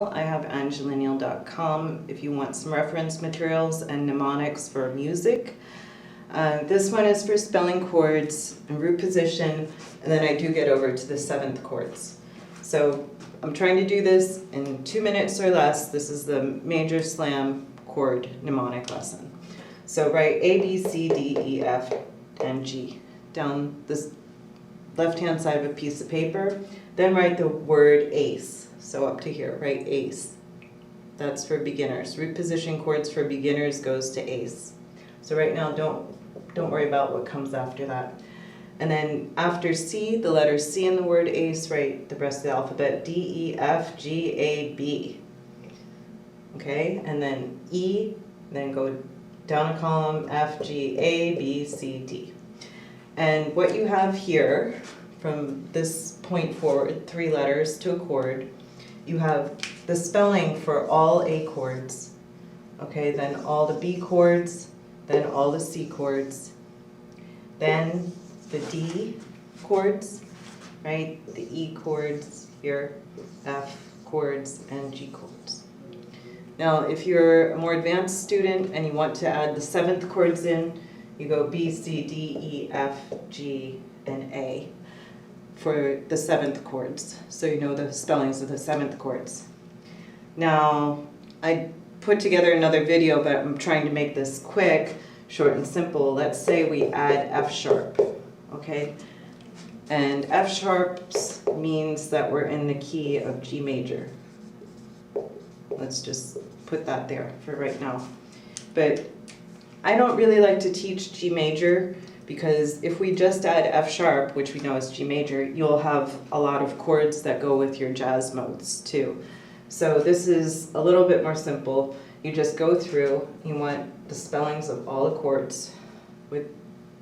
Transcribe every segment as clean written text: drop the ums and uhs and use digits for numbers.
I have angelanil.com if you want some reference materials and mnemonics for music. This one is for spelling chords and root position, and then I do get over to the seventh chords. So I'm trying to do this in 2 minutes or less. This is the major slam chord mnemonic lesson. So write A, B, C, D, E, F, and G down this left-hand side of a piece of paper. Then write the word ace. So up to here, write ace. That's for beginners. Root position chords for beginners goes to ace. So right now, don't worry about what comes after that. And then after C, the letter C in the word ace, write the rest of the alphabet, D, E, F, G, A, B. Okay, and then E, then go down a column, F, G, A, B, C, D. And what you have here, from this point forward, 3 letters to a chord, you have the spelling for all A chords, okay, then all the B chords, then all the C chords, then the D chords, right, the E chords here, F chords, and G chords. Now, if you're a more advanced student and you want to add the 7th chords in, you go B, C, D, E, F, G, and A for the 7th chords, so you know the spellings of the 7th chords. Now, I put together another video, but I'm trying to make this quick, short and simple. Let's say we add F sharp, okay? And F sharps means that we're in the key of G major. Let's just put that there for right now. But I don't really like to teach G major, because if we just add F sharp, which we know is G major, you'll have a lot of chords that go with your jazz modes too. So this is a little bit more simple. You just go through, you want the spellings of all the chords with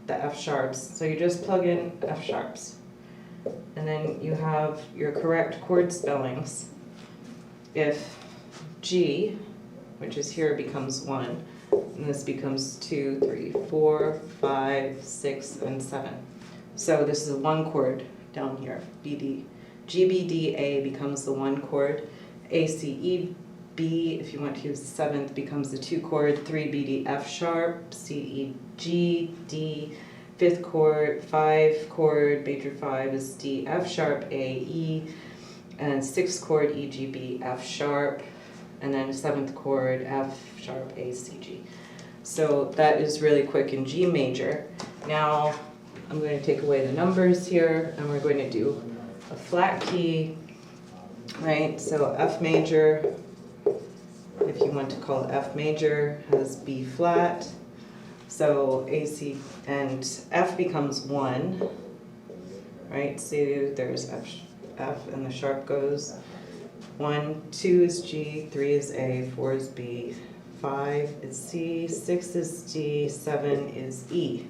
the F sharps. So you just plug in F sharps. And then you have your correct chord spellings. If G, which is here, becomes 1, and this becomes 2, 3, 4, 5, 6, and 7. So this is a 1 chord down here. BD. G, B, D, A becomes the 1 chord. A, C, E, B, if you want to use the 7th, becomes the 2 chord. 3, B, D, F sharp. C, E, G, D. 5th chord, 5 chord, major 5 is D, F sharp, A, E. And 6th chord, E, G, B, F sharp. And then 7th chord, F sharp, A, C, G. So that is really quick in G major. Now I'm going to take away the numbers here, and we're going to do a flat key, right? So F major, if you want to call it F major, has B flat. So A, C, and F becomes 1, right? So there's F and the sharp goes. 1, 2 is G, 3 is A, 4 is B, 5 is C, 6 is D, 7 is E.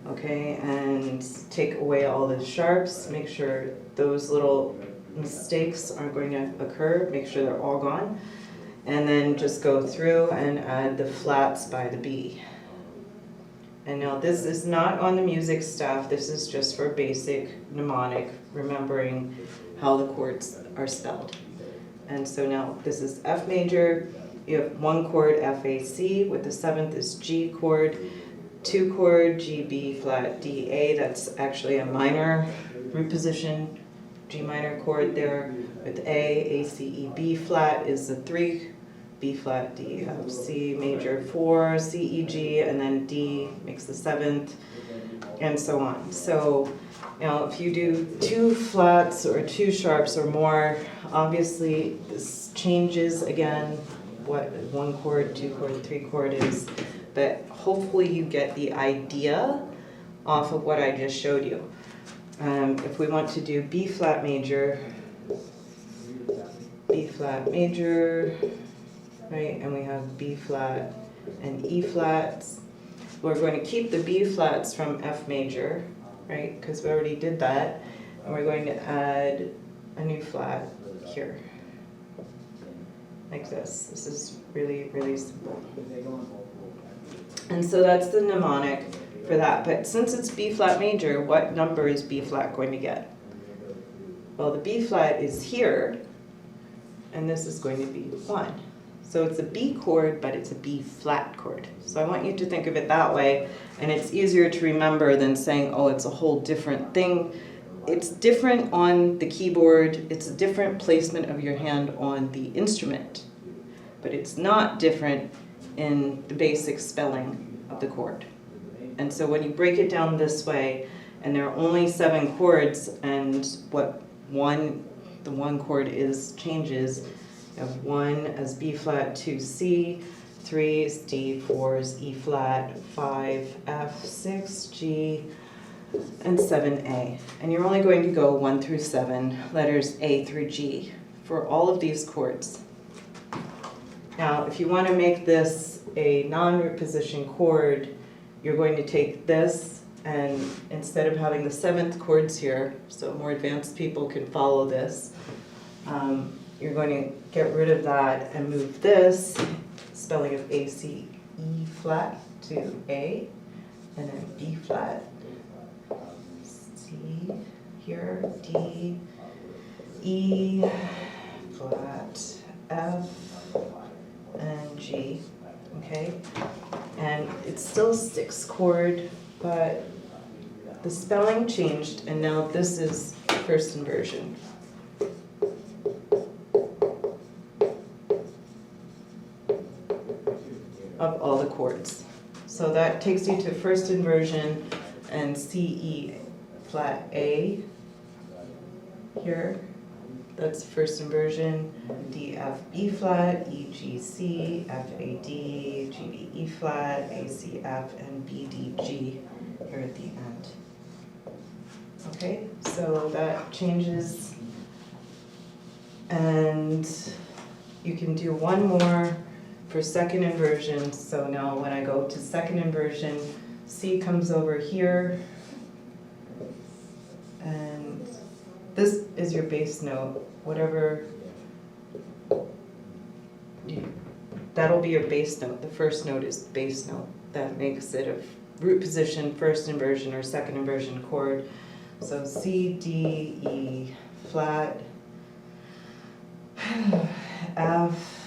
Okay, and take away all the sharps, make sure those little mistakes aren't going to occur, make sure they're all gone, and then just go through and add the flats by the B. And now this is not on the music stuff, this is just for basic mnemonic, remembering how the chords are spelled. And so now this is F major, you have 1 chord F, A, C, with the 7th is G chord, 2 chord G, B flat, D, A, that's actually a minor root position, G minor chord there, with A, C, E, B flat is the 3, B flat, D, F, C major 4, C, E, G, and then D makes the 7th, and so on. So now if you do 2 flats or 2 sharps or more, obviously this changes again what 1 chord, 2 chord, 3 chord is, but hopefully you get the idea off of what I just showed you. If we want to do B flat major, right, and we have B flat and E flats. We're going to keep the B flats from F major, right, because we already did that, and we're going to add a new flat here, like this. This is really, really simple. And so that's the mnemonic for that. But since it's B flat major, what number is B flat going to get? Well, the B flat is here, and this is going to be 1. So it's a B chord, but it's a B flat chord. So I want you to think of it that way, and it's easier to remember than saying, oh, it's a whole different thing. It's different on the keyboard, it's a different placement of your hand on the instrument, but it's not different in the basic spelling of the chord. And so when you break it down this way, and there are only 7 chords, and what the one chord is changes. You have 1 as B flat, 2 C, 3 is D, 4 is E flat, 5 F, 6 G, and 7 A. And you're only going to go 1 through 7, letters A through G, for all of these chords. Now, if you want to make this a non-root position chord, you're going to take this, and instead of having the 7th chords here, so more advanced people can follow this, you're going to get rid of that and move this spelling of A, C, E flat to A, and then B flat, C here, D, E flat, F, and G, okay? And it's still a 6th chord, but the spelling changed, and now this is first inversion. Of all the chords. So that takes you to first inversion and C, E flat A here. That's first inversion. D, F, B flat, E, G, C, F, A, D, G, B, E flat, A, C, F, and B, D, G here at the end. Okay, so that changes. And you can do one more for second inversion. So now when I go to second inversion, C comes over here, and this is your bass note, whatever, that'll be your bass note. The first note is the bass note. That makes it a root position, first inversion or second inversion chord. So C, D, E flat, F,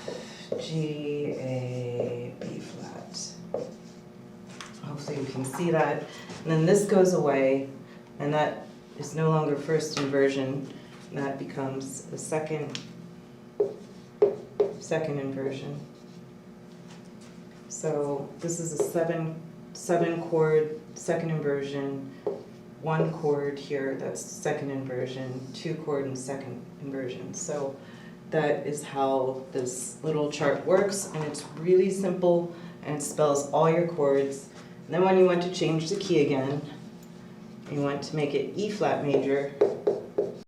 G, A, B flat. Hopefully you can see that. And then this goes away, and that is no longer first inversion. That becomes a second inversion. So this is a seven chord second inversion, 1 chord here, that's second inversion, 2 chord and second inversion. So that is how this little chart works, and it's really simple, and it spells all your chords. And then when you want to change the key again, you want to make it E flat major,